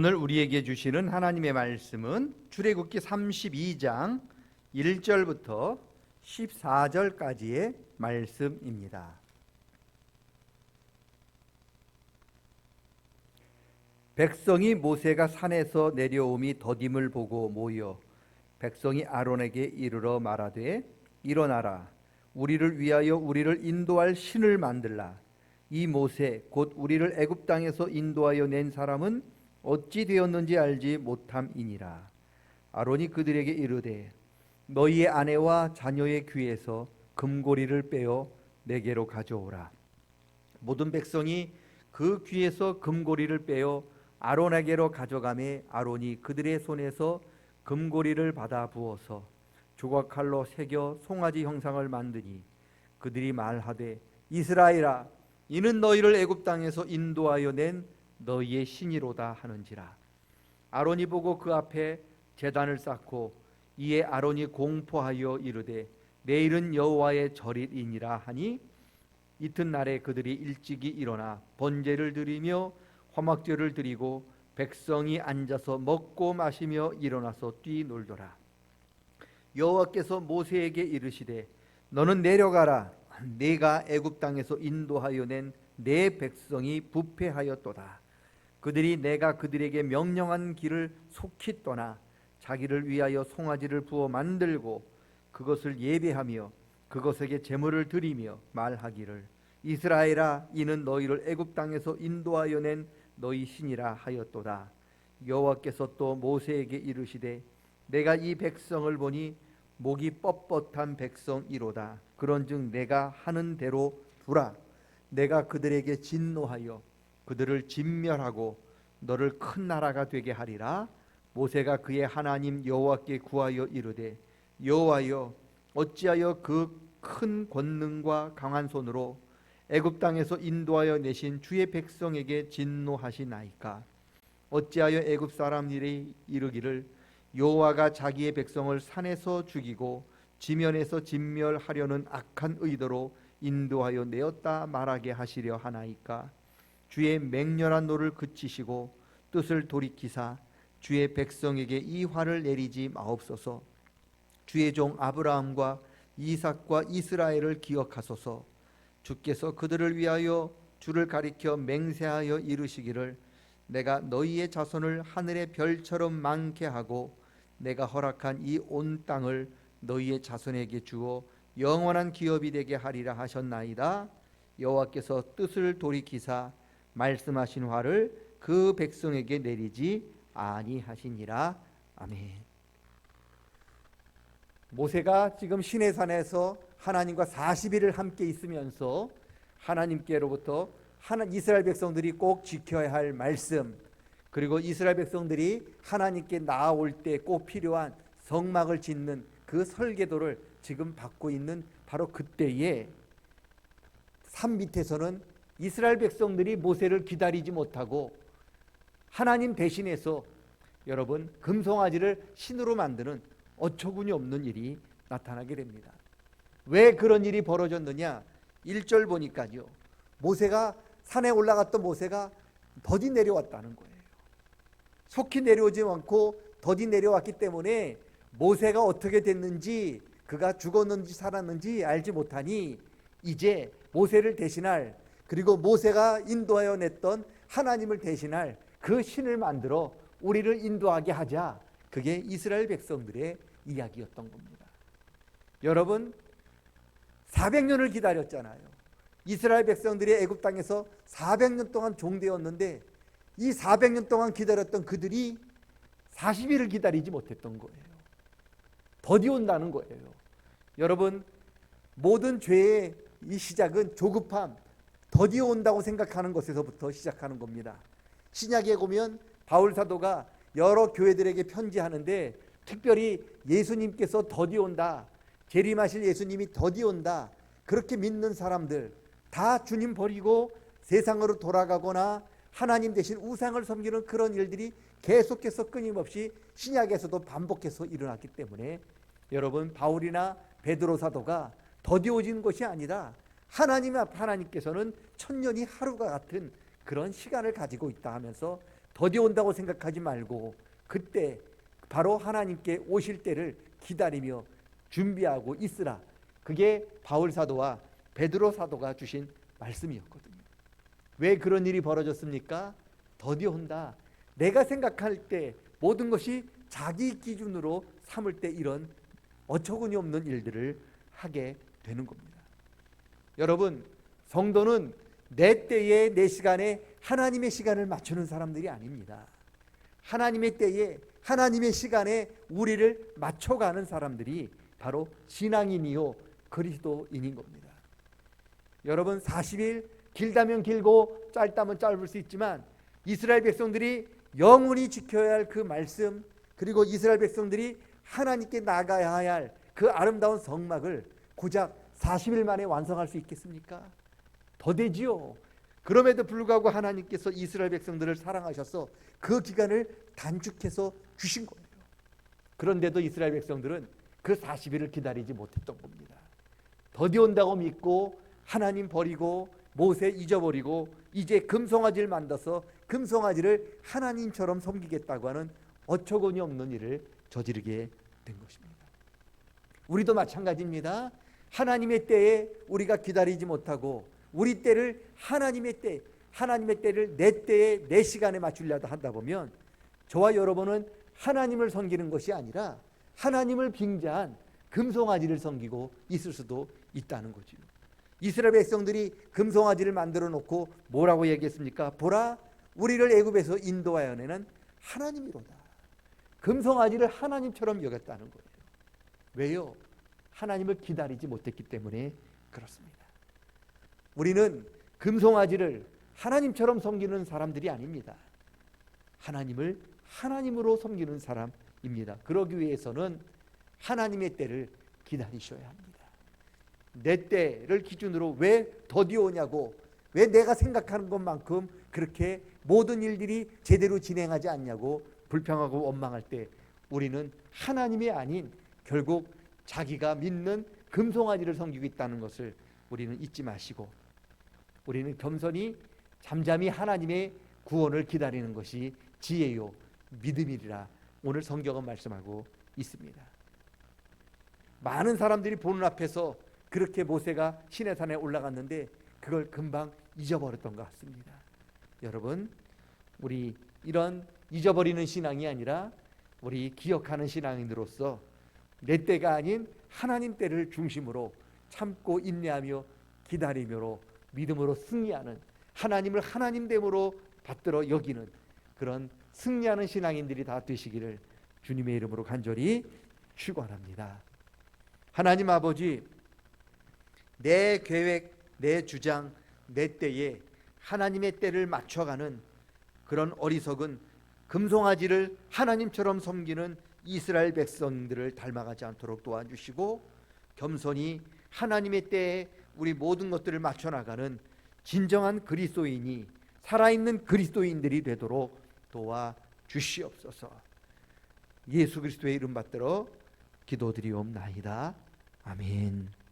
오늘 우리에게 주시는 하나님의 말씀은 출애굽기 32장 1절부터 14절까지의 말씀입니다. 백성이 모세가 산에서 내려옴이 더딤을 보고 모여 백성이 아론에게 이르러 말하되 일어나라, 우리를 위하여 우리를 인도할 신을 만들라. 이 모세 곧 우리를 애굽 땅에서 인도하여 낸 사람은 어찌 되었는지 알지 못함이니라. 아론이 그들에게 이르되 너희의 아내와 자녀의 귀에서 금고리를 빼어 내게로 가져오라. 모든 백성이 그 귀에서 금고리를 빼어 아론에게로 가져가매 아론이 그들의 손에서 금고리를 받아 부어서 조각칼로 새겨 송아지 형상을 만드니 그들이 말하되 이스라엘아, 이는 너희를 애굽 땅에서 인도하여 낸 너희의 신이로다 하는지라. 아론이 보고 그 앞에 제단을 쌓고 이에 아론이 공포하여 이르되 내일은 여호와의 절일이니라 하니 이튿날에 그들이 일찍이 일어나 번제를 드리며 화막제를 드리고 백성이 앉아서 먹고 마시며 일어나서 뛰놀더라. 여호와께서 모세에게 이르시되 너는 내려가라. 내가 애굽 땅에서 인도하여 낸 내 백성이 부패하였도다. 그들이 내가 그들에게 명령한 길을 속히 떠나 자기를 위하여 송아지를 부어 만들고 그것을 예배하며 그것에게 제물을 드리며 말하기를 이스라엘아, 이는 너희를 애굽 땅에서 인도하여 낸 너희 신이라 하였도다. 여호와께서 또 모세에게 이르시되 내가 이 백성을 보니 목이 뻣뻣한 백성이로다. 그런즉 내가 하는 대로 두라. 내가 그들에게 진노하여 그들을 진멸하고 너를 큰 나라가 되게 하리라. 모세가 그의 하나님 여호와께 구하여 이르되 여호와여, 어찌하여 그 큰 권능과 강한 손으로 애굽 땅에서 인도하여 내신 주의 백성에게 진노하시나이까? 어찌하여 애굽 사람들이 이르기를 여호와가 자기의 백성을 산에서 죽이고 지면에서 진멸하려는 악한 의도로 인도하여 내었다 말하게 하시려 하나이까? 주의 맹렬한 노를 그치시고 뜻을 돌이키사 주의 백성에게 이 화를 내리지 마옵소서. 주의 종 아브라함과 이삭과 이스라엘을 기억하소서. 주께서 그들을 위하여 주를 가리켜 맹세하여 이르시기를 내가 너희의 자손을 하늘의 별처럼 많게 하고 내가 허락한 이 온 땅을 너희의 자손에게 주어 영원한 기업이 되게 하리라 하셨나이다. 여호와께서 뜻을 돌이키사 말씀하신 화를 그 백성에게 내리지 아니하시니라. 아멘. 모세가 지금 시내산에서 하나님과 40일을 함께 있으면서 하나님께로부터 이스라엘 백성들이 꼭 지켜야 할 말씀, 그리고 이스라엘 백성들이 하나님께 나아올 때 꼭 필요한 성막을 짓는 그 설계도를 지금 받고 있는 바로 그때에 산 밑에서는 이스라엘 백성들이 모세를 기다리지 못하고 하나님 대신해서 여러분 금송아지를 신으로 만드는 어처구니 없는 일이 나타나게 됩니다. 왜 그런 일이 벌어졌느냐? 1절 보니까요, 모세가 산에 올라갔던 모세가 더디 내려왔다는 거예요. 속히 내려오지 않고 더디 내려왔기 때문에 모세가 어떻게 됐는지, 그가 죽었는지 살았는지 알지 못하니 이제 모세를 대신할, 그리고 모세가 인도하여 냈던 하나님을 대신할 그 신을 만들어 우리를 인도하게 하자. 그게 이스라엘 백성들의 이야기였던 겁니다. 여러분, 400년을 기다렸잖아요. 이스라엘 백성들이 애굽 땅에서 400년 동안 종되었는데 이 400년 동안 기다렸던 그들이 40일을 기다리지 못했던 거예요. 더디 온다는 거예요. 여러분, 모든 죄의 이 시작은 조급함, 더디 온다고 생각하는 것에서부터 시작하는 겁니다. 신약에 보면 바울 사도가 여러 교회들에게 편지하는데 특별히 예수님께서 더디 온다, 재림하실 예수님이 더디 온다, 그렇게 믿는 사람들 다 주님 버리고 세상으로 돌아가거나 하나님 대신 우상을 섬기는 그런 일들이 계속해서 끊임없이 신약에서도 반복해서 일어났기 때문에 여러분, 바울이나 베드로 사도가 더디 오진 것이 아니라 하나님께서는 천년이 하루가 같은 그런 시간을 가지고 있다 하면서 더디 온다고 생각하지 말고 그때 바로 하나님께 오실 때를 기다리며 준비하고 있으라. 그게 바울 사도와 베드로 사도가 주신 말씀이었거든요. 왜 그런 일이 벌어졌습니까? 더디 온다. 내가 생각할 때 모든 것이 자기 기준으로 삼을 때 이런 어처구니 없는 일들을 하게 되는 겁니다. 여러분, 성도는 내 때에 내 시간에 하나님의 시간을 맞추는 사람들이 아닙니다. 하나님의 때에 하나님의 시간에 우리를 맞춰가는 사람들이 바로 신앙인이요 그리스도인인 겁니다. 여러분, 40일 길다면 길고 짧다면 짧을 수 있지만 이스라엘 백성들이 영원히 지켜야 할 그 말씀, 그리고 이스라엘 백성들이 하나님께 나가야 할 그 아름다운 성막을 고작 40일 만에 완성할 수 있겠습니까? 더되지요. 그럼에도 불구하고 하나님께서 이스라엘 백성들을 사랑하셔서 그 기간을 단축해서 주신 거예요. 그런데도 이스라엘 백성들은 그 40일을 기다리지 못했던 겁니다. 더디 온다고 믿고 하나님 버리고 모세 잊어버리고 이제 금송아지를 만들어서 금송아지를 하나님처럼 섬기겠다고 하는 어처구니 없는 일을 저지르게 된 것입니다. 우리도 마찬가지입니다. 하나님의 때에 우리가 기다리지 못하고 우리 때를 하나님의 때를 내 때에 내 시간에 맞추려다 하다 보면 저와 여러분은 하나님을 섬기는 것이 아니라 하나님을 빙자한 금송아지를 섬기고 있을 수도 있다는 거죠. 이스라엘 백성들이 금송아지를 만들어 놓고 뭐라고 얘기했습니까? 보라, 우리를 애굽에서 인도하여 내는 하나님이로다. 금송아지를 하나님처럼 여겼다는 거예요. 왜요? 하나님을 기다리지 못했기 때문에 그렇습니다. 우리는 금송아지를 하나님처럼 섬기는 사람들이 아닙니다. 하나님을 하나님으로 섬기는 사람입니다. 그러기 위해서는 하나님의 때를 기다리셔야 합니다. 내 때를 기준으로 왜 더디 오냐고, 왜 내가 생각하는 것만큼 그렇게 모든 일들이 제대로 진행하지 않냐고 불평하고 원망할 때 우리는 하나님이 아닌 결국 자기가 믿는 금송아지를 섬기고 있다는 것을 우리는 잊지 마시고 우리는 겸손히 잠잠히 하나님의 구원을 기다리는 것이 지혜요 믿음이라 오늘 성경은 말씀하고 있습니다. 많은 사람들이 보는 앞에서 그렇게 모세가 시내산에 올라갔는데 그걸 금방 잊어버렸던 것 같습니다. 여러분, 우리 이런 잊어버리는 신앙이 아니라 우리 기억하는 신앙인으로서 내 때가 아닌 하나님 때를 중심으로 참고 인내하며 기다림으로 믿음으로 승리하는, 하나님을 하나님됨으로 받들어 여기는 그런 승리하는 신앙인들이 다 되시기를 주님의 이름으로 간절히 축원합니다. 하나님 아버지, 내 계획, 내 주장, 내 때에 하나님의 때를 맞춰가는 그런 어리석은 금송아지를 하나님처럼 섬기는 이스라엘 백성들을 닮아가지 않도록 도와주시고 겸손히 하나님의 때에 우리 모든 것들을 맞춰나가는 진정한 그리스도인이 살아있는 그리스도인들이 되도록 도와주시옵소서. 예수 그리스도의 이름 받들어 기도드리옵나이다. 아멘.